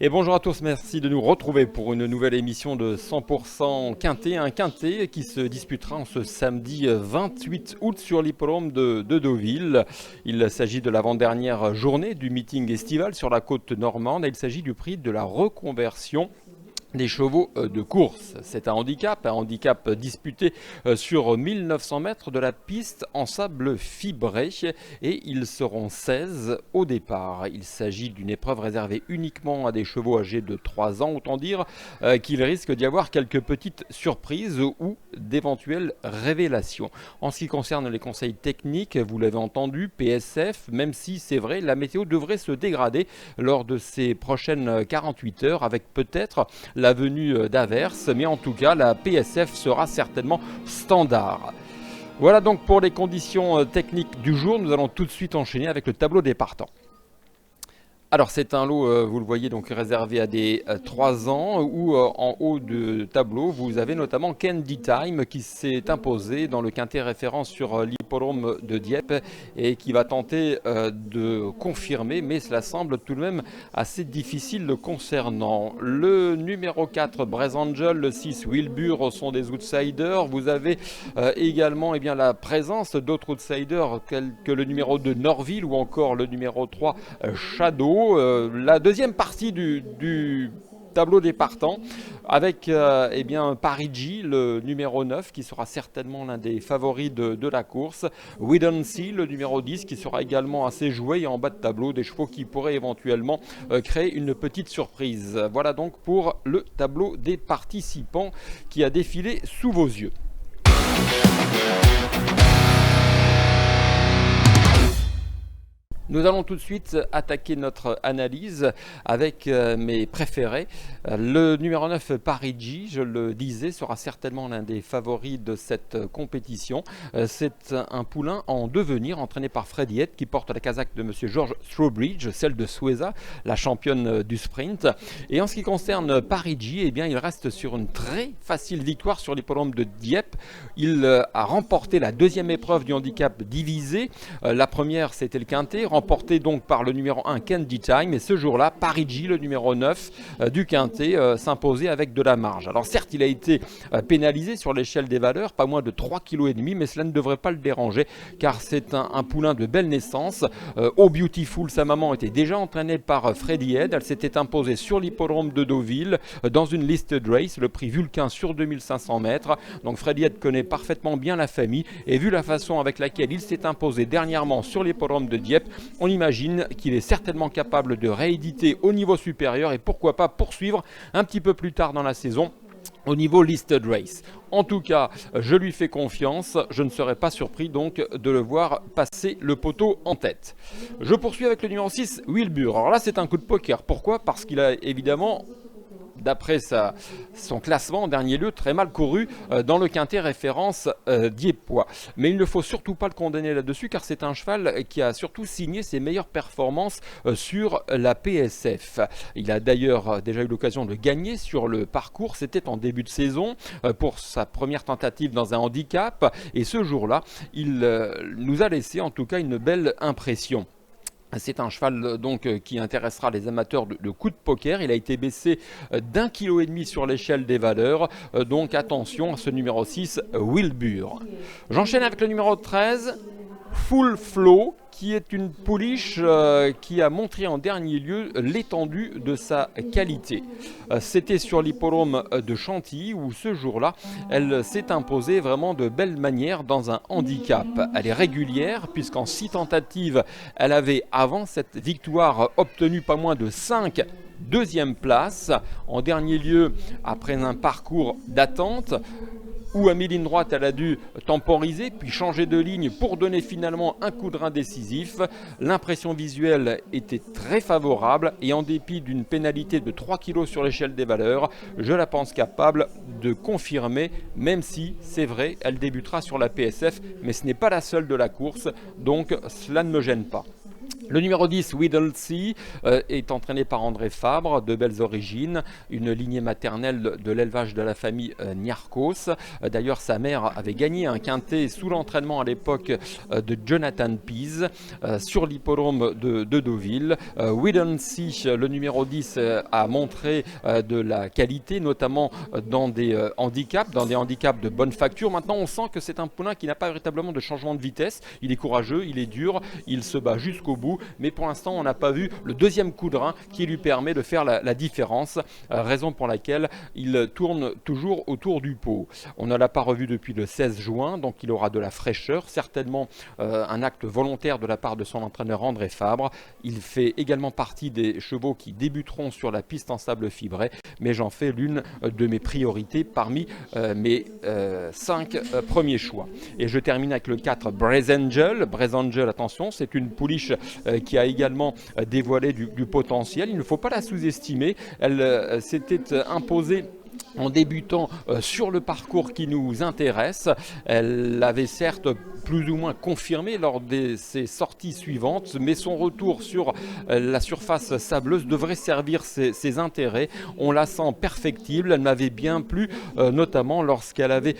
Et bonjour à tous, merci de nous retrouver pour une nouvelle émission de 100% Quintet. Un Quintet qui se disputera en ce samedi 28 août sur l'hippodrome de Deauville. Il s'agit de l'avant-dernière journée du meeting estival sur la côte normande et il s'agit du prix de la reconversion des chevaux de course. C'est un handicap disputé sur 1900 mètres de la piste en sable fibré et ils seront 16 au départ. Il s'agit d'une épreuve réservée uniquement à des chevaux âgés de 3 ans, autant dire qu'il risque d'y avoir quelques petites surprises ou d'éventuelles révélations. En ce qui concerne les conseils techniques, vous l'avez entendu, PSF, même si c'est vrai, la météo devrait se dégrader lors de ces prochaines 48 heures avec peut-être la venue d'averses, mais en tout cas la PSF sera certainement standard. Voilà donc pour les conditions techniques du jour. Nous allons tout de suite enchaîner avec le tableau des partants. Alors c'est un lot, vous le voyez, donc réservé à des 3 ans où en haut de tableau vous avez notamment Candy Time qui s'est imposé dans le quintet référence sur l'hippodrome de Dieppe et qui va tenter de confirmer, mais cela semble tout de même assez difficile le concernant. Le numéro 4 Braze Angel, le 6 Wilbur sont des outsiders. Vous avez également la présence d'autres outsiders tels que le numéro 2 Norville ou encore le numéro 3 Shadow. La deuxième partie du tableau des partants avec Parigi, le numéro 9 qui sera certainement l'un des favoris de la course. We Don't See, le numéro 10 qui sera également assez joué et en bas de tableau des chevaux qui pourraient éventuellement créer une petite surprise. Voilà donc pour le tableau des participants qui a défilé sous vos yeux. Nous allons tout de suite attaquer notre analyse avec mes préférés. Le numéro 9, Parigi, je le disais, sera certainement l'un des favoris de cette compétition. C'est un poulain en devenir, entraîné par Freddy Head, qui porte la casaque de M. George Throwbridge, celle de Sueza, la championne du sprint. Et en ce qui concerne Parigi, il reste sur une très facile victoire sur l'hippodrome de Dieppe. Il a remporté la deuxième épreuve du handicap divisé. La première, c'était le quintet, remporté donc par le numéro 1 Candy Time, et ce jour-là Parigi, le numéro 9 du quintet, s'imposait avec de la marge. Alors certes il a été pénalisé sur l'échelle des valeurs, pas moins de 3,5 kg, mais cela ne devrait pas le déranger car c'est un poulain de belle naissance. Oh Beautiful, sa maman était déjà entraînée par Freddy Head, elle s'était imposée sur l'hippodrome de Deauville dans une listed race, le prix Vulcain sur 2500 mètres. Donc Freddy Head connaît parfaitement bien la famille et vu la façon avec laquelle il s'est imposé dernièrement sur l'hippodrome de Dieppe, on imagine qu'il est certainement capable de rééditer au niveau supérieur et pourquoi pas poursuivre un petit peu plus tard dans la saison au niveau listed race. En tout cas, je lui fais confiance, je ne serais pas surpris donc de le voir passer le poteau en tête. Je poursuis avec le numéro 6, Wilbur. Alors là c'est un coup de poker, pourquoi ? Parce qu'il a évidemment, d'après son classement en dernier lieu, très mal couru dans le quintet référence Diepois. Mais il ne faut surtout pas le condamner là-dessus car c'est un cheval qui a surtout signé ses meilleures performances sur la PSF. Il a d'ailleurs déjà eu l'occasion de gagner sur le parcours, c'était en début de saison pour sa première tentative dans un handicap et ce jour-là, il nous a laissé en tout cas une belle impression. C'est un cheval donc qui intéressera les amateurs de coups de poker. Il a été baissé d'1,5 kg sur l'échelle des valeurs. Donc attention à ce numéro 6, Wilbur. J'enchaîne avec le numéro 13, Full Flow, qui est une pouliche qui a montré en dernier lieu l'étendue de sa qualité. C'était sur l'hippodrome de Chantilly où ce jour-là, elle s'est imposée vraiment de belle manière dans un handicap. Elle est régulière puisqu'en 6 tentatives, elle avait avant cette victoire obtenu pas moins de 5 deuxième place. En dernier lieu, après un parcours d'attente, où à mi-ligne droite, elle a dû temporiser, puis changer de ligne pour donner finalement un coup de rein décisif. L'impression visuelle était très favorable et en dépit d'une pénalité de 3 kg sur l'échelle des valeurs, je la pense capable de confirmer, même si, c'est vrai, elle débutera sur la PSF, mais ce n'est pas la seule de la course, donc cela ne me gêne pas. Le numéro 10, Whittlesey, est entraîné par André Fabre, de belles origines, une lignée maternelle de l'élevage de la famille Niarchos. D'ailleurs, sa mère avait gagné un quintet sous l'entraînement à l'époque de Jonathan Pease sur l'hippodrome de Deauville. Whittlesey, le numéro 10, a montré de la qualité, notamment dans des handicaps de bonne facture. Maintenant, on sent que c'est un poulain qui n'a pas véritablement de changement de vitesse. Il est courageux, il est dur, il se bat jusqu'au bout. Mais pour l'instant, on n'a pas vu le deuxième coup de rein qui lui permet de faire la différence, raison pour laquelle il tourne toujours autour du pot. On ne l'a pas revu depuis le 16 juin, donc il aura de la fraîcheur, certainement un acte volontaire de la part de son entraîneur André Fabre. Il fait également partie des chevaux qui débuteront sur la piste en sable fibré, mais j'en fais l'une de mes priorités parmi mes 5 premiers choix. Et je termine avec le 4, Braze Angel. Braze Angel, attention, c'est une pouliche qui a également dévoilé du potentiel. Il ne faut pas la sous-estimer. Elle s'était imposée en débutant sur le parcours qui nous intéresse. Elle l'avait certes plus ou moins confirmé lors de ses sorties suivantes, mais son retour sur la surface sableuse devrait servir ses intérêts. On la sent perfectible, elle m'avait bien plu, notamment lorsqu'elle avait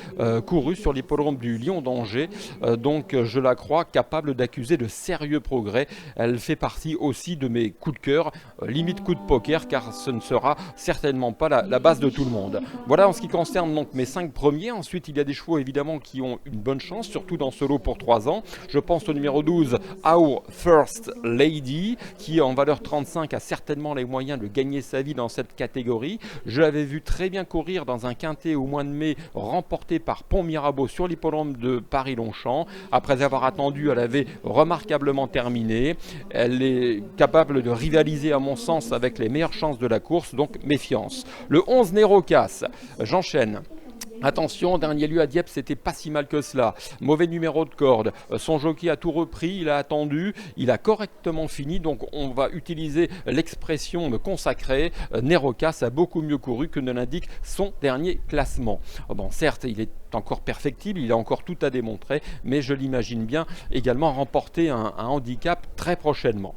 couru sur l'hippodrome du Lion d'Angers, donc je la crois capable d'accuser de sérieux progrès. Elle fait partie aussi de mes coups de cœur, limite coup de poker, car ce ne sera certainement pas la base de tout le monde. Voilà en ce qui concerne donc mes 5 premiers. Ensuite, il y a des chevaux évidemment qui ont une bonne chance, surtout dans ce lot pour 3 ans. Je pense au numéro 12, Our First Lady, qui en valeur 35 a certainement les moyens de gagner sa vie dans cette catégorie. Je l'avais vu très bien courir dans un quintet au mois de mai, remporté par Pont Mirabeau sur l'hippodrome de Paris-Longchamp. Après avoir attendu, elle avait remarquablement terminé. Elle est capable de rivaliser à mon sens avec les meilleures chances de la course, donc méfiance. Le 11, Nérocas, j'enchaîne. Attention, dernier lieu à Dieppe, c'était pas si mal que cela. Mauvais numéro de corde. Son jockey a tout repris, il a attendu, il a correctement fini. Donc on va utiliser l'expression consacrée. Nérocas a beaucoup mieux couru que ne l'indique son dernier classement. Bon, certes, il est encore perfectible, il a encore tout à démontrer, mais je l'imagine bien également remporter un handicap très prochainement.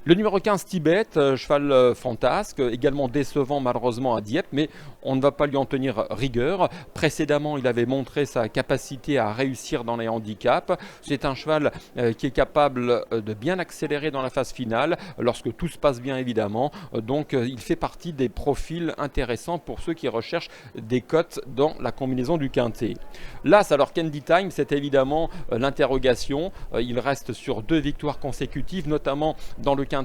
Le numéro 15, Tibet, cheval fantasque, également décevant malheureusement à Dieppe, mais on ne va pas lui en tenir rigueur. Précédemment, il avait montré sa capacité à réussir dans les handicaps. C'est un cheval qui est capable de bien accélérer dans la phase finale, lorsque tout se passe bien évidemment. Donc il fait partie des profils intéressants pour ceux qui recherchent des cotes dans la combinaison du quintet. L'As, alors Candy Time, c'est évidemment l'interrogation. Il reste sur 2 victoires consécutives, notamment dans le quintet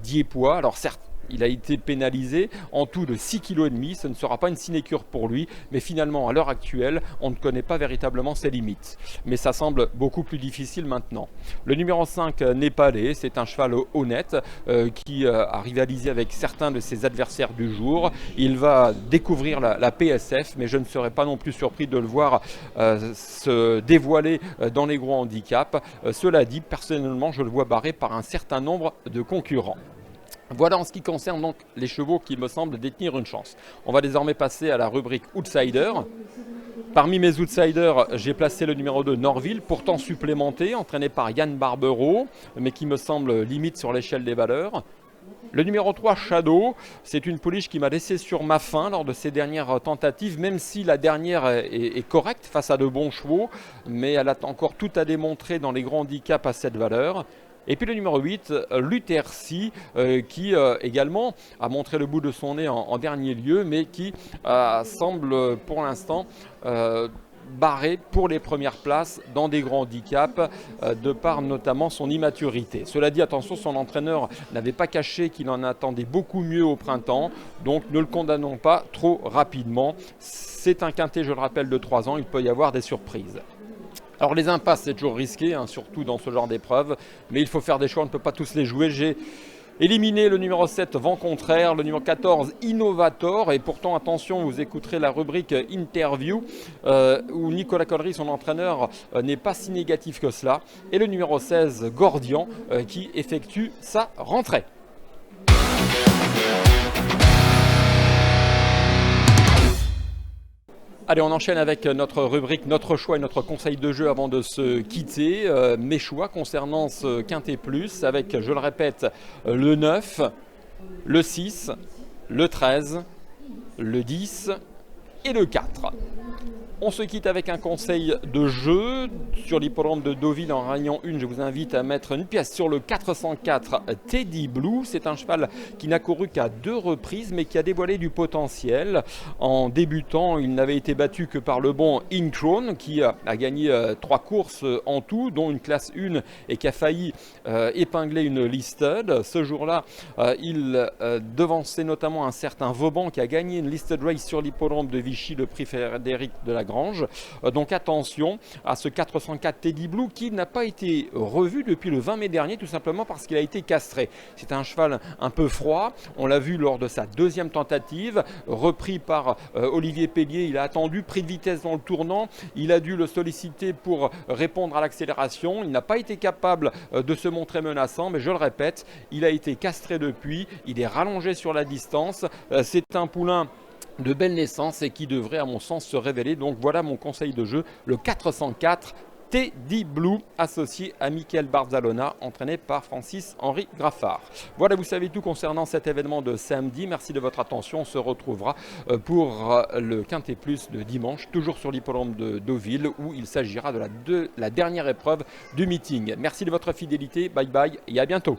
diepois. Alors certes, il a été pénalisé en tout de 6,5 kg. Ce ne sera pas une sinécure pour lui, mais finalement, à l'heure actuelle, on ne connaît pas véritablement ses limites. Mais ça semble beaucoup plus difficile maintenant. Le numéro 5, Népalais, c'est un cheval honnête qui a rivalisé avec certains de ses adversaires du jour. Il va découvrir la PSF, mais je ne serais pas non plus surpris de le voir se dévoiler dans les gros handicaps. Cela dit, personnellement, je le vois barré par un certain nombre de concurrents. Voilà en ce qui concerne donc les chevaux qui me semblent détenir une chance. On va désormais passer à la rubrique Outsider. Parmi mes outsiders, j'ai placé le numéro 2, Norville, pourtant supplémenté, entraîné par Yann Barbereau, mais qui me semble limite sur l'échelle des valeurs. Le numéro 3, Shadow, c'est une pouliche qui m'a laissé sur ma faim lors de ses dernières tentatives, même si la dernière est correcte face à de bons chevaux, mais elle a encore tout à démontrer dans les grands handicaps à cette valeur. Et puis le numéro 8, Luthercy, qui également a montré le bout de son nez en dernier lieu, mais qui semble pour l'instant barré pour les premières places dans des grands handicaps, de par notamment son immaturité. Cela dit, attention, son entraîneur n'avait pas caché qu'il en attendait beaucoup mieux au printemps, donc ne le condamnons pas trop rapidement. C'est un quintet, je le rappelle, de 3 ans, il peut y avoir des surprises. Alors les impasses, c'est toujours risqué, surtout dans ce genre d'épreuve, mais il faut faire des choix, on ne peut pas tous les jouer. J'ai éliminé le numéro 7, Vent Contraire, le numéro 14, Innovator, et pourtant, attention, vous écouterez la rubrique Interview, où Nicolas Collery, son entraîneur, n'est pas si négatif que cela, et le numéro 16, Gordian, qui effectue sa rentrée. Allez, on enchaîne avec notre rubrique, notre choix et notre conseil de jeu avant de se quitter. Mes choix concernant ce Quintet Plus avec, je le répète, le 9, le 6, le 13, le 10 et le 4. On se quitte avec un conseil de jeu. Sur l'hippodrome de Deauville en Réunion 1, je vous invite à mettre une pièce sur le 404 Teddy Blue. C'est un cheval qui n'a couru qu'à 2 reprises, mais qui a dévoilé du potentiel. En débutant, il n'avait été battu que par le bon Incron, qui a gagné 3 courses en tout, dont une classe 1 et qui a failli épingler une listed. Ce jour-là, il devançait notamment un certain Vauban qui a gagné une listed race sur l'hippodrome de Vichy, le prix Frédéric de la Grange. Donc attention à ce 404 Teddy Blue qui n'a pas été revu depuis le 20 mai dernier, tout simplement parce qu'il a été castré. C'est un cheval un peu froid, on l'a vu lors de sa 2e tentative, repris par Olivier Pellier. Il a attendu, pris de vitesse dans le tournant, il a dû le solliciter pour répondre à l'accélération. Il n'a pas été capable de se montrer menaçant, mais je le répète, il a été castré depuis, il est rallongé sur la distance. C'est un poulain de belle naissance et qui devrait à mon sens se révéler. Donc voilà mon conseil de jeu, le 404 Teddy Blue, associé à Michael Barzalona, entraîné par Francis-Henri Graffard. Voilà, vous savez tout concernant cet événement de samedi. Merci de votre attention. On se retrouvera pour le Quintet Plus de dimanche, toujours sur l'hippodrome de Deauville, où il s'agira de la dernière épreuve du meeting. Merci de votre fidélité. Bye bye et à bientôt.